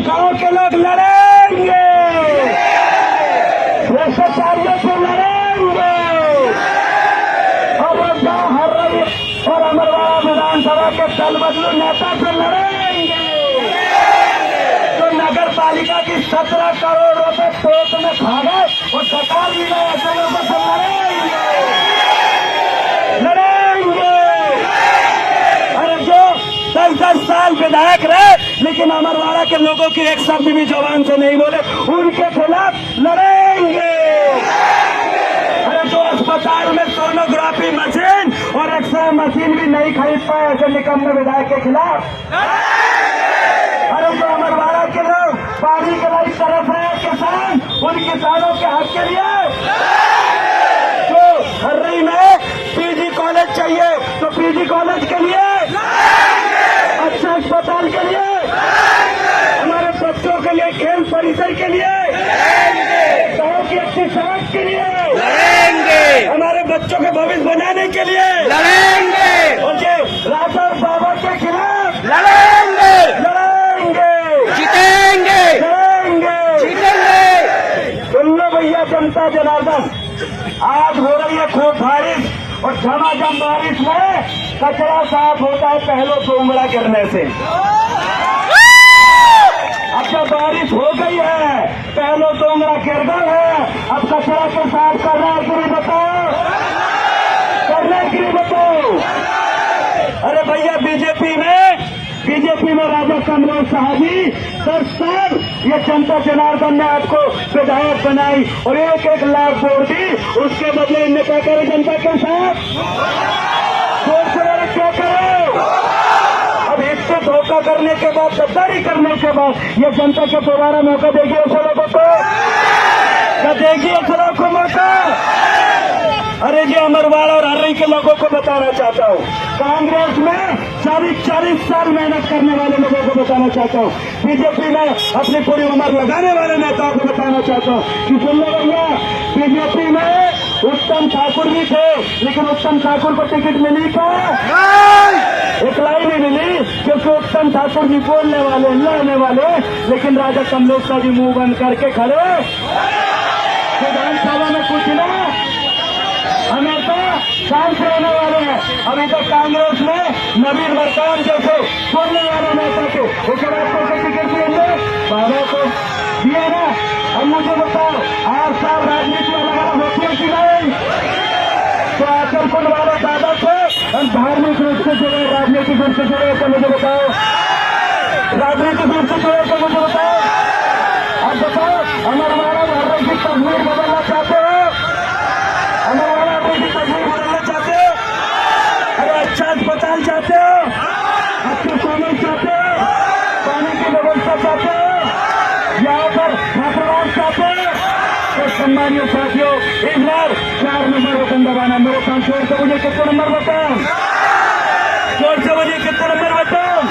गांव के लोग लड़ेंगे, भ्रष्टाचारियों से लड़ेंगे और वो गांव हर रही और अमरवाड़ा विधानसभा के दल बदलू नेता से लड़ेंगे। तो नगर पालिका की 17 करोड़ रुपए पेट में खा गए और सरकार भी गए ऐसे लोगों से लड़ेंगे। अरे जो 10-10 साल विधायक रहे लेकिन अमरवाड़ा के लोगों की एक शब्द भी जबान से नहीं बोले, उनके खिलाफ लड़ेंगे। अरे जो अस्पताल में सोनोग्राफी मशीन और एक्सरे मशीन भी नहीं खरीद पाए ऐसे निकम्मे विधायक के खिलाफ। अरे जो अमरवाड़ा के लोग पानी के लिए तरफ रहे किसान, उन किसानों के हक के लिए जो हर्री में पीजी कॉलेज चाहिए तो पीजी कॉलेज के लिए, अच्छा अस्पताल के लिए, हमारे बच्चों के लिए खेल परिसर के लिए, गाँव की अच्छी सड़क के लिए लड़ेंगे, हमारे बच्चों के भविष्य बनाने के लिए लड़ेंगे और जो राठौर बाबा के खिलाफ लड़ेंगे, जीतेंगे, जीतेंगे। सुन लो भैया जनता जनार्दन, आज हो रही है खूब बारिश और झमाझम बारिश में कचरा साफ होता है पहले डोंगरा गिरने से। अब जब बारिश हो गई है, पहले डोंगरा गिर गए है, अब कचरा को साफ करना है कि नहीं बताओ, करना है कि नहीं बताओ। अरे भैया बीजेपी में राजा कमलेश साहबी सर साहब, ये जनता जनार्दन ने आपको विधायक बनाई और 1-1 लाख वोट दी, उसके बदले इनने क्या करे जनता के साथ, वोट से बड़े क्या करो। अब इससे धोखा करने के बाद, गद्दारी करने के बाद ये जनता को दोबारा मौका देगी ऐसे लोगों को, क्या देगी ऐसे लोगों को मौका। अरे जी अमरवाड़ा और हर्री के लोगों को बताना चाहता हूँ, कांग्रेस में 40 साल मेहनत करने वाले लोगों को बताना चाहता हूँ, बीजेपी में अपनी पूरी उम्र लगाने वाले नेताओं को बताना चाहता हूँ कि सुन लो भैया, बीजेपी में उत्तम ठाकुर भी थे लेकिन उत्तम ठाकुर को टिकट मिली क्या, इकलाई नहीं मिली क्योंकि उत्तम ठाकुर जी बोलने वाले लड़ने वाले, लेकिन राजा कमलेश का जी मुंह बंद करके खड़े विधानसभा में कुछ ना हमेशा शांत रहने वाले हैं। अभी तक कांग्रेस में नवीन वर्तमान जैसे बोलने वाले नेता थे, उसके बाद को टिकट दिएंगे बाबा को दिए ना। अब मुझे बताओ 8 साल राजनीति में लगा होती है कि नहीं, तो आचल कुंड वाले दादा थे हम धार्मिक रूप से जुड़े, राजनीतिक रूप से जुड़े, तो मुझे बताओ, राजनीतिक रूप से जुड़े तो मुझे बताओ। अब बताओ अमरवाड़ा हर्री की तस्वीर बदलना चाहते हो, अमरवाड़ा हर्री की तस्वीर बदलना चाहते हो, अरे अच्छा अस्पताल चाहते हो, अच्छे कॉलेज चाहते हो, पानी की व्यवस्था चाहते हो, यहाँ पर छात्रावास चाहते हो, तो सम्मानित साथियों इस बार 4 नंबर बटन दबाना। मेरे पास जोर से मुझे कितने नंबर बटन, जोर से मुझे कितने नंबर बटन,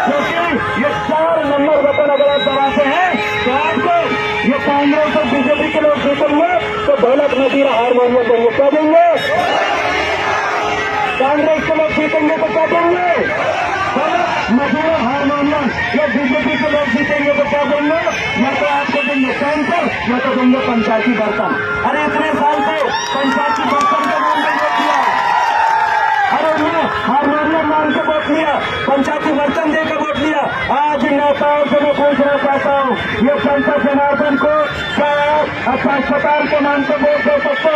क्योंकि ये 4 नंबर बटन अगर आप दबाते हैं तो आपको ये कांग्रेस और बीजेपी के लोग जीतेंगे तो ढोलक मजीरा हारमोनियम देंगे, क्या देंगे, कांग्रेस के लोग जीतेंगे तो क्या देंगे, मजीरा हारमोनियम। या बीजेपी के लोग जीतेंगे तो क्या देंगे, या तो आपको देंगे कैंसर या तो देंगे पंचायती बर्तन। अरे इतने साल से पंचायती बर्तन का नाम नहीं दिया, अरे उन्होंने हारमोनियम नाम से वोट लिया, पंचायती बर्तन देकर वोट लिया। आज इन नेताओं से मैं पूछना चाहता हूँ, ये जनता जनार्दन को क्या अच्छा अस्पताल के नाम से वोट दे सकते हो।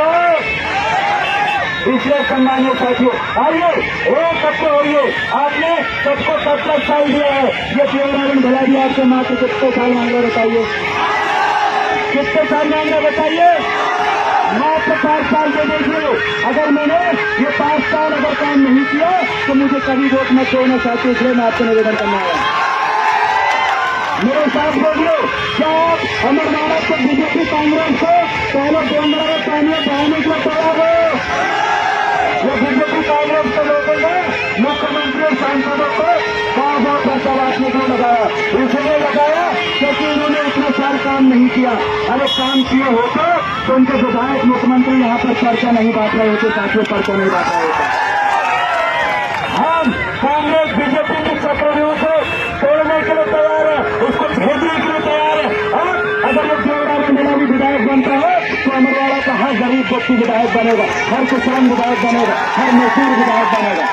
इसलिए सम्मानित साथियों आइए एक हफ्ते होइए, आपने सबको 17 साल दिया है, ये देवराजन भलारी आपके माँ से कितने साल मांगे बताइए, कितने साल मांगे बताइए, मात्र 5 साल दे दीजिए। अगर मैंने ये 5 साल अगर काम नहीं किया तो मुझे कभी वोट मत देना चाहते, इसलिए मैं आपको निवेदन करना है। मेरे साथ बोलिए, क्या आप अमरवाड़ा को बीजेपी कांग्रेस को पहले डोंगरा में पानी बहाने के लिए तैयार हो, ये बीजेपी कांग्रेस के लोगों ने मुख्यमंत्री और सांसदों को बहुत पैसा बांटने के लिए लगाया, इसलिए लगाया क्योंकि उन्होंने इतने साल काम नहीं किया। अरे काम किए होते तो उनके विधायक मुख्यमंत्री यहाँ पर पर्चा नहीं बांट रहे होते, साथियों पर्चा नहीं बांट रहे होते। हम कांग्रेस बीजेपी की चक्रव्यूह को तोड़ने के लिए तैयार है, उसको व्यक्ति विधायक बनेगा, हर किसान विधायक बनेगा, हर मजदूर विधायक बनेगा।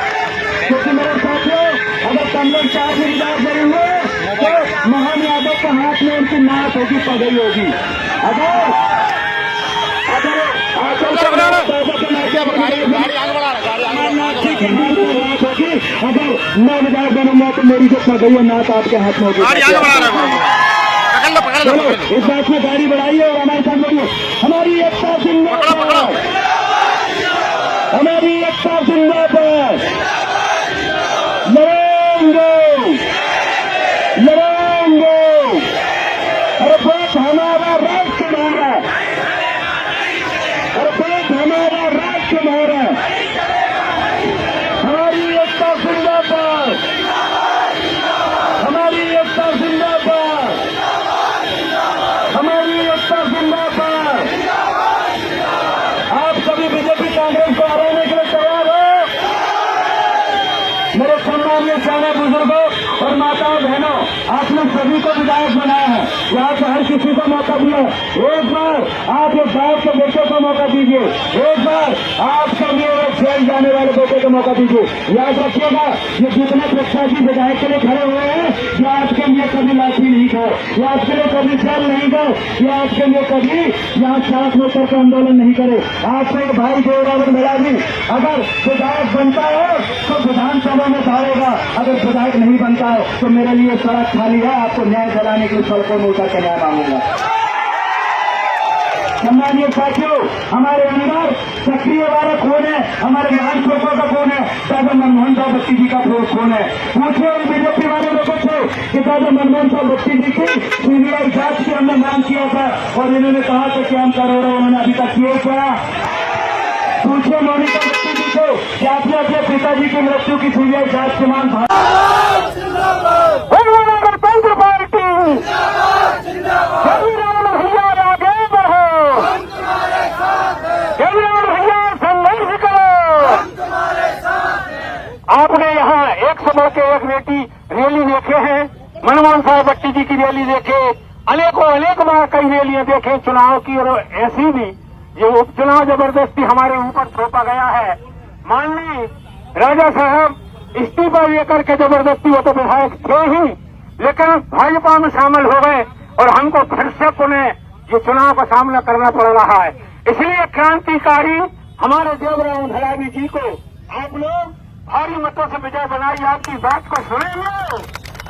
क्योंकि मेरे साथियों, अगर कमलेश साहब भी विधायक बनेंगे तो मोहन यादव के हाथ में उनकी नाक होगी, पगड़ी होगी। अगर मैं विधायक बनूंगा तो मेरी जो पगड़ी नाक आपके हाथ में होगी। चलो इस बात में गाड़ी बढ़ाइए और हमारे साथ बढ़िए। हमारी एकता जिंदाबाद, हमारी एकता जिंदाबाद। लड़ेंगे लड़ेंगे, अरे देश हमारा, राष्ट्र हमारा, अरे देश हमारा, राष्ट्र हमारा। हमारी एकता जिंदाबाद, हमारी एकता जिंदाबाद, हमारी एकता जिंदाबाद। आप सभी बीजेपी कांग्रेस को हराने के लिए तैयार हो? मेरे सम्मानीय सारे बुजुर्गों और माताओं बहनों, आपने सभी को विधायक बनाया है, यहाँ से हर किसी को मौका दिया। एक बार आप ये गांव के बेटे को मौका दीजिए, एक बार आपके लिए जेल जाने वाले बेटे को मौका दीजिए। याद रखिएगा, ये जितने प्रत्याशी विधायक के लिए खड़े हुए हैं, ये आपके लिए कभी लाठी नहीं खाओ, ये आपके लिए कभी जेल नहीं गए, ये आपके लिए कभी यहाँ साथ होकर के आंदोलन नहीं करे। आपसे एक भाई देवरावत मिलाजी अगर विधायक बनता है तो विधानसभा में धारेगा, अगर विधायक नहीं बनता है तो मेरे लिए सड़क खाली है, आपको न्याय दिलाने के लिए सड़कों में उतर के न्याय मांगूंगा। सम्मानीय साथियों, हमारे अंदर सक्रिय वाला खून है, हमारे महान पुरुषों का खून है, दादा मनमोहन साहब बत्ती जी का खून है। पूछे और बीजेपी वाले लोगों से कि दादा मनमोहन साहब बत्ती जी की सीबीआई जांच की हमने मांग किया था और इन्होंने कहा था कि हम करोड़ों, उन्होंने अभी तक किए क्या? पूछिए मोनिका बत्ती जी को कि आपने अपने पिताजी की मृत्यु की सीबीआई जांच की मांग गणतंत्र पार्टी भैया आगे बढ़ो, भैया संघर्ष करो। आपने यहाँ एक समय के एक बेटी रैली देखे हैं, मनमोहन साहब बट्टी जी की रैली देखे, अनेक बार कई रैलियां देखे चुनाव की, और ऐसी भी ये उपचुनाव जबरदस्ती हमारे ऊपर थोपा गया है। माननीय राजा साहब इस्तीफा लेकर के जबरदस्ती, वो तो विधायक थे ही, लेकिन भाजपा में शामिल हो गए और हमको फिर से पुनः ये चुनाव का सामना करना पड़ रहा है। इसलिए क्रांतिकारी हमारे देवराव धलावी जी को आप लोग भारी मतों से विजय बनाइए, आपकी बात को सुनेंगे,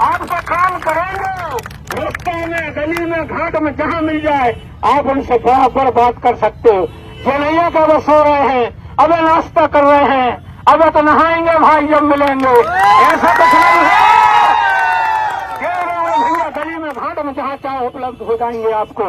आपका काम करेंगे, रास्ते में, गली में, घाट में, जहां मिल जाए आप उनसे बराबर बात कर सकते हो। जनैया का वो सो रहे हैं, अब नाश्ता कर रहे हैं, अब तो नहाएंगे भाई जब मिलेंगे, ऐसा कुछ नहीं है। भैया गली में, घाट में, जहां चाहे उपलब्ध हो जाएंगे आपको।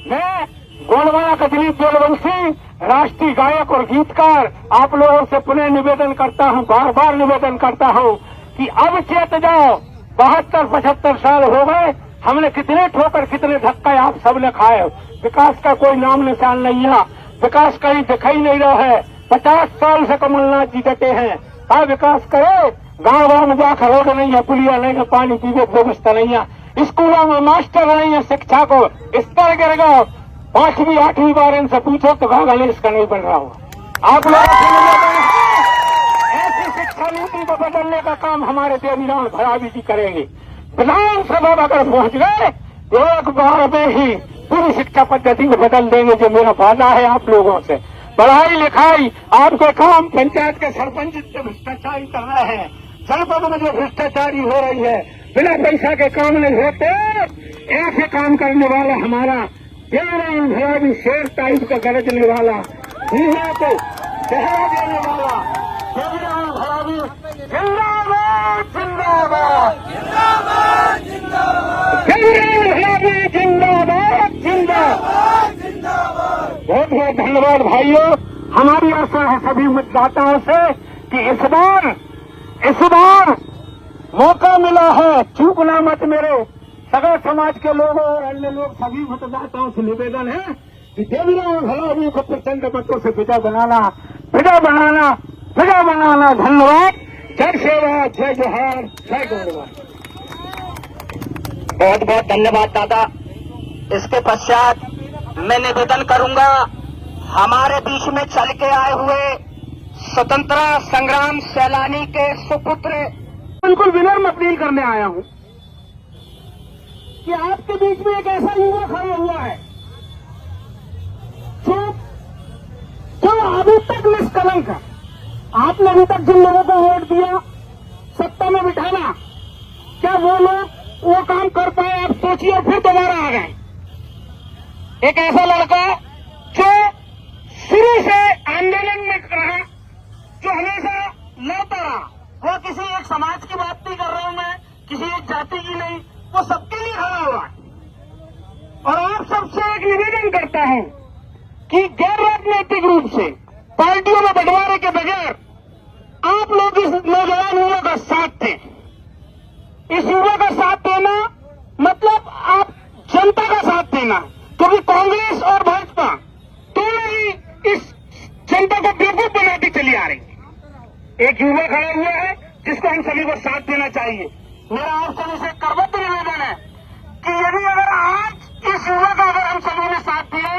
मैं गोलवाना का दिलीप जलवंशी, राष्ट्रीय गायक और गीतकार, आप लोगों से पुनः निवेदन करता हूं, बार बार निवेदन करता हूं कि अब चेत जाओ। 72-75 साल हो गए, हमने कितने ठोकर, कितने धक्के आप सबने खाए। विकास का कोई नाम निशान नहीं है, विकास कहीं दिखाई नहीं रहा है। 50 साल से कमलनाथ जी डटे हैं, क्या विकास करे? गाँव में जाकर रोड नहीं है, पुलिया नहीं है, पानी पीने की व्यवस्था नहीं है, स्कूलों में मास्टर नहीं है, शिक्षा को स्तर गिर गया। 5वीं 8वीं बार इनसे पूछो तो गणेश का नहीं बन रहा होगा। आप लोग ऐसी शिक्षा नीति को बदलने का काम हमारे देवीराम भरावी जी करेंगे। विधानसभा अगर पहुंच गए तो एक बार में ही पूरी शिक्षा पद्धति को बदल देंगे, जो मेरा वादा है आप लोगों से। पढ़ाई लिखाई आपके काम, पंचायत के सरपंच से भ्रष्टाचारी कर रहे हैं, जनपद में जो भ्रष्टाचारी हो रही है, बिना पैसा के काम नहीं होते। ऐसे काम करने वाला हमारा देवराम भरावी शेर टाइप का गरजने वाला, दुनिया को चेहरा देने वाला देवराम भरावी जिंदाबाद, जिंदाबाद, जिंदाबाद, जिंदाबाद, देवराम भरावी जिंदाबाद, जिंदाबाद, जिंदाबाद। बहुत बहुत धन्यवाद भाइयों। हमारी आशा है सभी मतदाताओं से कि इस बार मौका मिला है, चूकना मत। मेरे सगा समाज के लोगों और अन्य लोग सभी मतदाताओं से निवेदन है कि देवराम भरावी को प्रचंड मतों से विजय बनाना, विजय बनाना, विजय बनाना। धन्यवाद। जय सेवा, जय जोहार, जय गौरव। बहुत बहुत धन्यवाद दादा। इसके पश्चात मैं निवेदन करूंगा हमारे बीच में चल के आए हुए स्वतंत्रता संग्राम सैलानी के सुपुत्र, बिल्कुल विनम्र अपील करने आया हूं कि आपके बीच में एक ऐसा युवा खड़ा हुआ है जो अभी तक निष्कलंक है। आपने अभी तक जिन लोगों को वोट दिया सत्ता में बिठाना, क्या वो लोग वो काम कर पाए? आप सोचिए और फिर दोबारा आ गए। एक ऐसा लड़का जो शुरू से आंदोलन में रहा, जो हमेशा लड़ता रहा। वो किसी एक समाज की बात नहीं कर रहा हूं मैं, किसी एक जाति की नहीं, वो सबके लिए खड़ा हुआ है। और आप सबसे एक निवेदन करता हूं कि गैर राजनीतिक रूप से पार्टियों में बंटवारे के बगैर आप लोग इस नौजवान युवा का साथ दें। इस युवा का साथ देना मतलब आप जनता का साथ देना, क्योंकि कांग्रेस और भाजपा दोनों ही इस जनता को बेवकूफ बनाती चली आ रही है। एक युवा खड़ा हुआ है जिसको हम सभी को साथ देना चाहिए। मेरा आप सभी से करबद्ध निवेदन है कि यदि अगर आज इस युवा का अगर हम सभी ने साथ दिया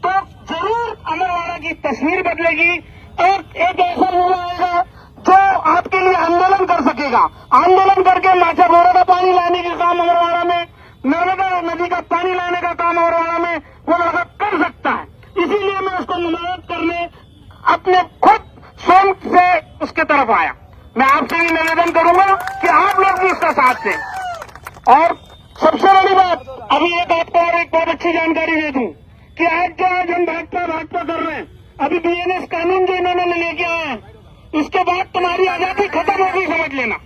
तो जरूर अमरवाड़ा की तस्वीर बदलेगी और एक ऐसा युवा आएगा जो आपके लिए आंदोलन कर सकेगा। आंदोलन करके माचा बोरा का पानी लाने का काम अमरवाड़ा में, नर्मदा नदी का पानी लाने का काम अमरवाड़ा में वो लड़का कर सकता है। इसीलिए मैं उसको नुमाइश करने अपने खुद स्वयं से उसके तरफ आया। मैं आपसे भी निवेदन करूंगा कि आप लोग भी उसका साथ दें। और सबसे बड़ी बात, अभी एक आपको और एक बहुत अच्छी जानकारी दे दूं कि आज जो आज हम भाजपा कर रहे हैं, अभी बीएनएस कानून जो इन्होंने लेके आए हैं, इसके बाद तुम्हारी आजादी खत्म होगी, समझ लेना।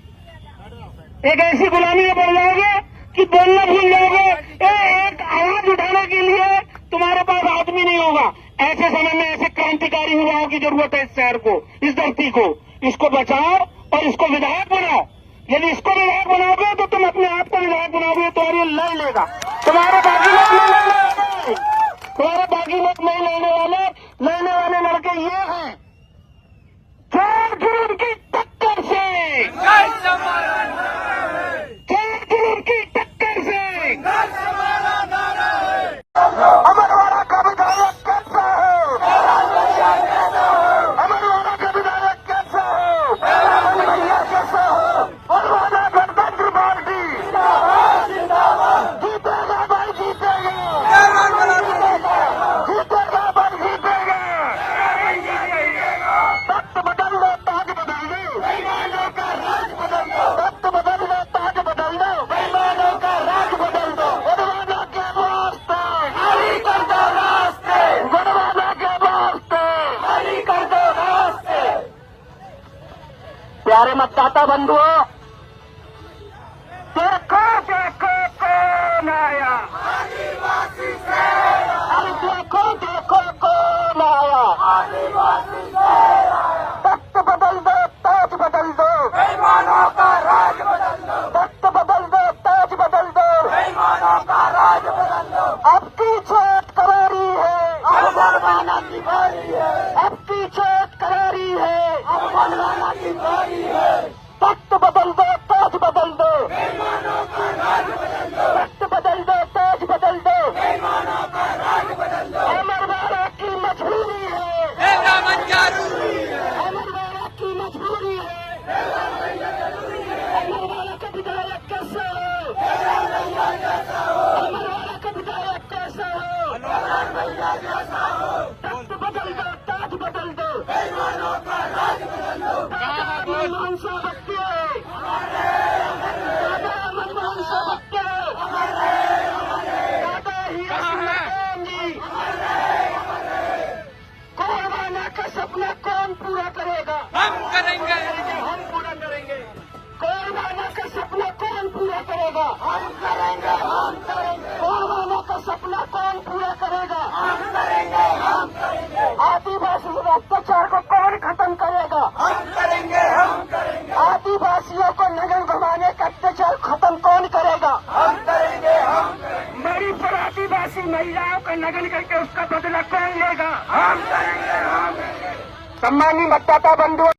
एक ऐसी गुलामी में पड़ जाओगे कि बोलना भूल जाओगे। एक आवाज उठाने के लिए तुम्हारे पास आदमी नहीं होगा। ऐसे समय में ऐसे क्रांतिकारी युवाओं की जरूरत है इस शहर को, इस धरती को। इसको बचाओ और इसको विधायक बनाओ। यदि इसको विधायक बनाओगे तो तुम अपने आप को विधायक बनाओगे तो ये लड़ लेगा। तुम्हारे बाकी लोग नहीं लड़ने, तुम्हारे बाकी लोग नहीं लड़ने वाले लड़के ये हैं चार जुलूम की टक्कर से, चार जुलूम की टक्कर से। अमरवाड़ा का विधायक कैसा है? अमरवाड़ा का विधायक कैसा है? कैसा हो? अमरवाड़ा गणतंत्र पार्टी जीतेगा भाई, जीतेगा, जीतेगा भाई, जीतेगा। वक्त बदल दो, ताज बदल दो, बेईमानों का राज बदल दो। वक्त बदल दो, ताज बदल दो, बेईमानों का राज बदल दो। गणवाना के वास्ते खाली कर दो रास्ते, गणवाना के वास्ते खाली कर दो रास्ते। प्यारे मतदाता बंधुओं, देखो देखो कौन आया, आदिवासी से। अरे देखो देखो कौन आया, आदिवासी से। वक्त बदल दो, ताज बदल दो, बेईमानों का राज बदल दो। वक्त बदल दो, ताज बदल दो, बेईमानों का राज बदल दो। अब की चोट करारी है, अब बनवाना की बारी है। अब की चोट करारी है, अब बनवाना की बारी है। वक्त बदल दो, ताज बदल दो, बेईमानों का राज बदल दो। वक्त बदल दो, ताज बदल दो, बेईमानों का राज बदल दो। अमरवाड़ा की मजबूरी है, अमरवाड़ा की मजबूरी है। अमरवाड़ा का विधायक कैसा हो? अमरवाड़ा का विधायक कैसा हो? वक्त बदल दो, ताज बदल दो, बेईमानों का राज बदल दो। मनमोहन साहब हत्या, दादा मनमोहन साहब हत्या, दादा ही जी। कोरवाना का सपना कौन पूरा करेगा? हम करेंगे, हम पूरा करेंगे। कोरवाना का सपना कौन पूरा करेगा? हम करेंगे, हम करेंगे। कोरवाना का सपना कौन पूरा करेगा? हम करेंगे, हम करेंगे। आदिवासी अत्याचार को कौन खत्म करेगा? हम करेंगे, हम करेंगे। आदिवासियों को नगन घुमाने का अत्याचार खत्म कौन करेगा? हम करेंगे, हम करेंगे। मरी पर आदिवासी महिलाओं का नगन करके उसका बदला कौन लेगा? हम करेंगे, हम करेंगे। सम्मानित मतदाता बंधुओं,